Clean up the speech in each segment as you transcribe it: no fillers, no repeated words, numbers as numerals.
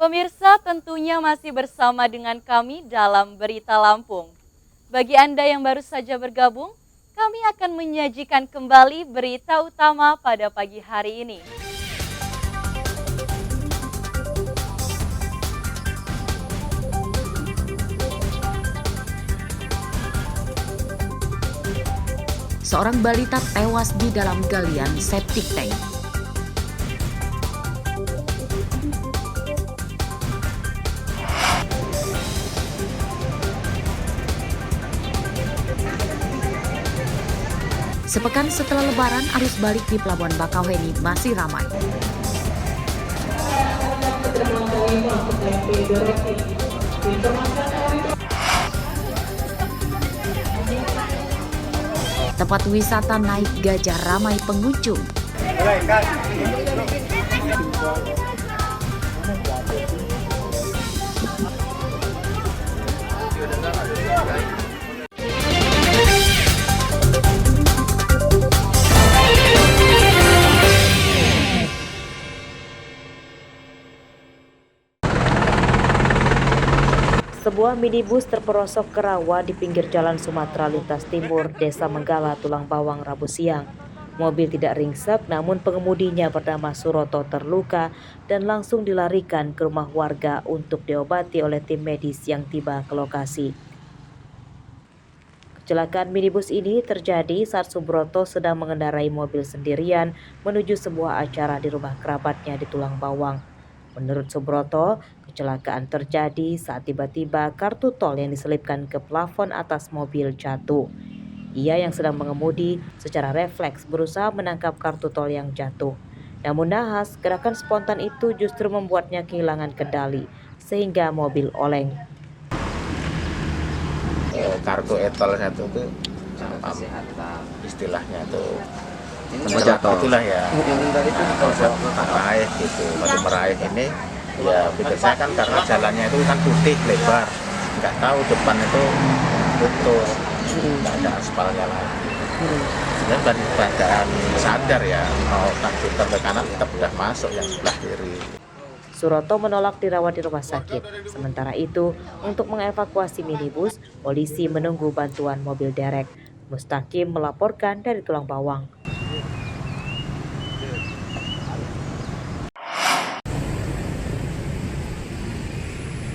Pemirsa, tentunya masih bersama dengan kami dalam Berita Lampung. Bagi Anda yang baru saja bergabung, kami akan menyajikan kembali berita utama pada pagi hari ini. Seorang balita tewas di dalam galian septic tank. Sepekan setelah Lebaran, arus balik di Pelabuhan Bakauheni masih ramai. Tempat wisata naik gajah ramai pengunjung. Sebuah minibus terperosok ke rawa di pinggir Jalan Sumatera Lintas Timur, Desa Menggala, Tulang Bawang, Rabu siang. Mobil tidak ringsek, namun pengemudinya bernama Suroto terluka dan langsung dilarikan ke rumah warga untuk diobati oleh tim medis yang tiba ke lokasi. Kecelakaan minibus ini terjadi saat Subroto sedang mengendarai mobil sendirian menuju sebuah acara di rumah kerabatnya di Tulang Bawang. Menurut Subroto, kecelakaan terjadi saat tiba-tiba kartu tol yang diselipkan ke plafon atas mobil jatuh. Ia yang sedang mengemudi secara refleks berusaha menangkap kartu tol yang jatuh. Namun nahas, gerakan spontan itu justru membuatnya kehilangan kendali, sehingga mobil oleng. Kartu etol satu itu istilahnya tuh jatuh itulah ya, meraih gitu. Waktu meraih ini ya pikir saya kan karena jalannya itu kan putih lebar, nggak tahu depan itu putus, nggak ada aspalnya lagi. Dan badan sadar ya mau takut ke kanan tetap udah masuk yang sebelah kiri. Suroto menolak dirawat di rumah sakit. Sementara itu, untuk mengevakuasi minibus, polisi menunggu bantuan mobil derek. Mustaqim melaporkan dari Tulang Bawang.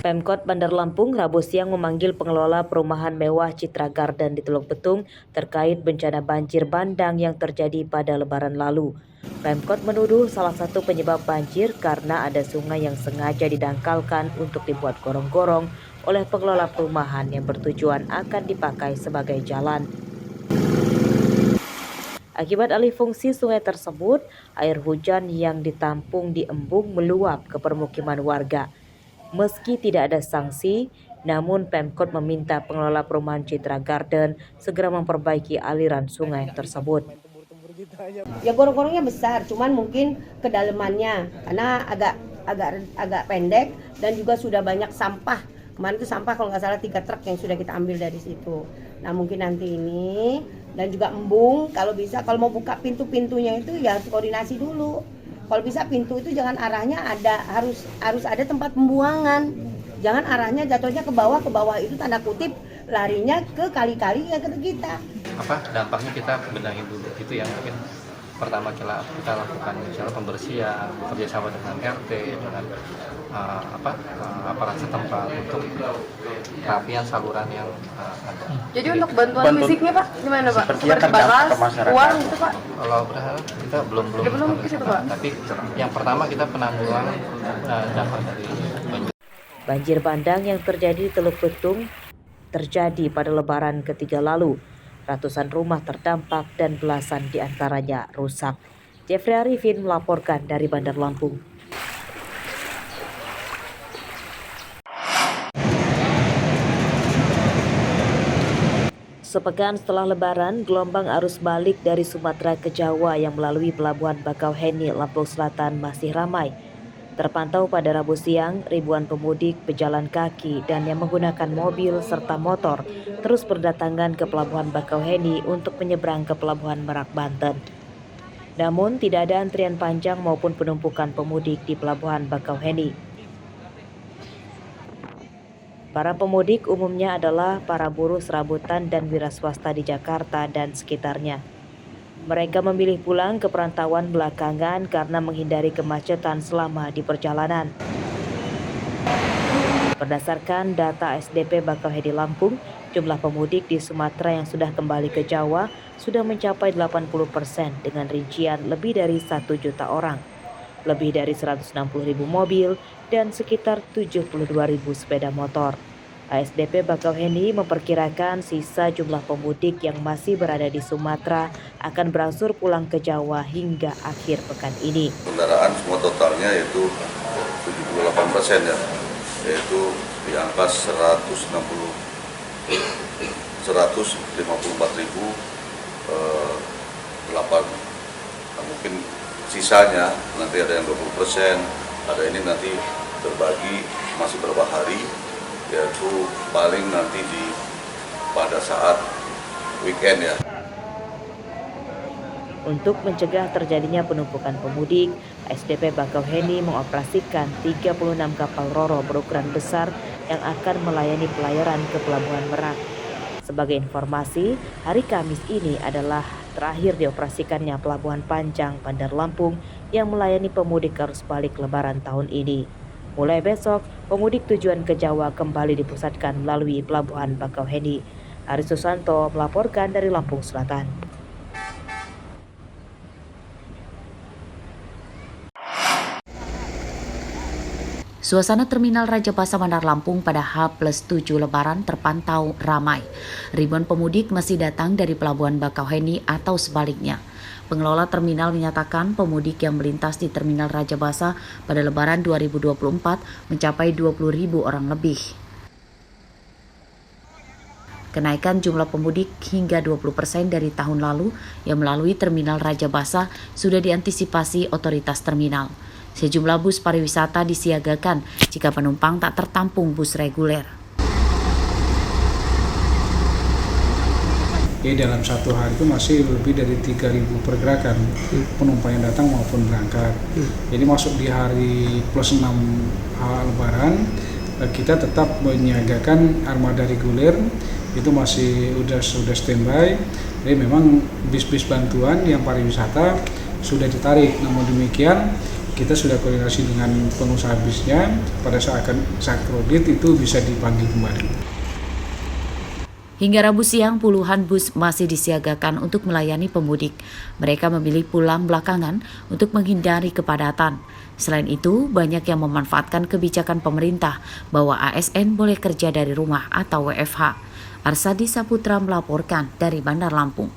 Pemkot Bandar Lampung Rabu siang memanggil pengelola perumahan mewah Citra Garden di Teluk Betung terkait bencana banjir bandang yang terjadi pada Lebaran lalu. Pemkot menuduh salah satu penyebab banjir karena ada sungai yang sengaja didangkalkan untuk dibuat gorong-gorong oleh pengelola perumahan yang bertujuan akan dipakai sebagai jalan. Akibat alih fungsi sungai tersebut, air hujan yang ditampung di embung meluap ke permukiman warga. Meski tidak ada sanksi, namun Pemkot meminta pengelola perumahan Citra Garden segera memperbaiki aliran sungai tersebut. Ya gorong-gorongnya besar, cuman mungkin kedalamannya karena agak pendek dan juga sudah banyak sampah. Kemarin itu sampah kalau nggak salah 3 truk yang sudah kita ambil dari situ. Nah mungkin nanti ini dan juga embung kalau bisa kalau mau buka pintu-pintunya itu ya koordinasi dulu. Kalau bisa pintu itu jangan arahnya harus ada tempat pembuangan. Jangan arahnya jatuhnya ke bawah itu tanda kutip larinya ke kali-kali yang ke kita. Apa dampaknya kita benahin dulu itu yang mungkin pertama kita lakukan misalnya pembersihan kerjasama dengan RT dengan aparat setempat untuk rapian saluran yang ada. Jadi untuk bantuan fisiknya Pak gimana Pak? Seperti balas, uang gitu Pak? Kalau berharap kita belum ke situ Pak. Tapi yang pertama kita penanggulangan dampak dari banjir. Banjir bandang yang terjadi di Teluk Betung terjadi pada Lebaran ketiga lalu. Ratusan rumah terdampak dan belasan diantaranya rusak. Jeffrey Arifin melaporkan dari Bandar Lampung. Sepekan setelah Lebaran, gelombang arus balik dari Sumatera ke Jawa yang melalui Pelabuhan Bakauheni, Lampung Selatan masih ramai. Terpantau pada Rabu siang, ribuan pemudik, pejalan kaki, dan yang menggunakan mobil serta motor terus berdatangan ke Pelabuhan Bakauheni untuk menyeberang ke Pelabuhan Merak, Banten. Namun tidak ada antrian panjang maupun penumpukan pemudik di Pelabuhan Bakauheni. Para pemudik umumnya adalah para buruh serabutan dan wira swasta di Jakarta dan sekitarnya. Mereka memilih pulang ke perantauan belakangan karena menghindari kemacetan selama di perjalanan. Berdasarkan data SDP Bakauheni Lampung, jumlah pemudik di Sumatera yang sudah kembali ke Jawa sudah mencapai 80% dengan rincian lebih dari 1 juta orang, lebih dari 160.000 mobil, dan sekitar 72.000 sepeda motor. ASDP Bakauheni memperkirakan sisa jumlah pemudik yang masih berada di Sumatera akan berangsur pulang ke Jawa hingga akhir pekan ini. Kendaraan semua totalnya yaitu 78% ya, yaitu di angka 154.008. Nah, mungkin sisanya nanti ada yang 20%, ada ini nanti terbagi masih beberapa hari, yaitu paling nanti pada saat weekend ya. Untuk mencegah terjadinya penumpukan pemudik, ASDP Bakauheni mengoperasikan 36 kapal ro-ro berukuran besar yang akan melayani pelayaran ke Pelabuhan Merak. Sebagai informasi, hari Kamis ini adalah terakhir dioperasikannya Pelabuhan Panjang Bandar Lampung yang melayani pemudik arus balik Lebaran tahun ini. Mulai besok, pemudik tujuan ke Jawa kembali dipusatkan melalui Pelabuhan Bakauheni. Aris Susanto melaporkan dari Lampung Selatan. Suasana Terminal Raja Basa Bandar Lampung pada H+7 Lebaran terpantau ramai. Ribuan pemudik masih datang dari Pelabuhan Bakauheni atau sebaliknya. Pengelola terminal menyatakan pemudik yang melintas di Terminal Raja Basa pada Lebaran 2024 mencapai 20.000 orang lebih. Kenaikan jumlah pemudik hingga 20% dari tahun lalu yang melalui Terminal Raja Basa sudah diantisipasi otoritas terminal. Sejumlah bus pariwisata disiagakan jika penumpang tak tertampung bus reguler. Dalam satu hari itu masih lebih dari 3.000 pergerakan penumpang yang datang maupun berangkat. Jadi masuk di hari plus 6 Lebaran, kita tetap menyiagakan armada reguler, itu masih sudah standby. Jadi memang bis-bis bantuan yang pariwisata sudah ditarik, namun demikian kita sudah koordinasi dengan pengusaha bisnya, pada saat kredit itu bisa dipanggil kembali. Hingga Rabu siang, puluhan bus masih disiagakan untuk melayani pemudik. Mereka memilih pulang belakangan untuk menghindari kepadatan. Selain itu, banyak yang memanfaatkan kebijakan pemerintah bahwa ASN boleh kerja dari rumah atau WFH. Arsadi Saputra melaporkan dari Bandar Lampung.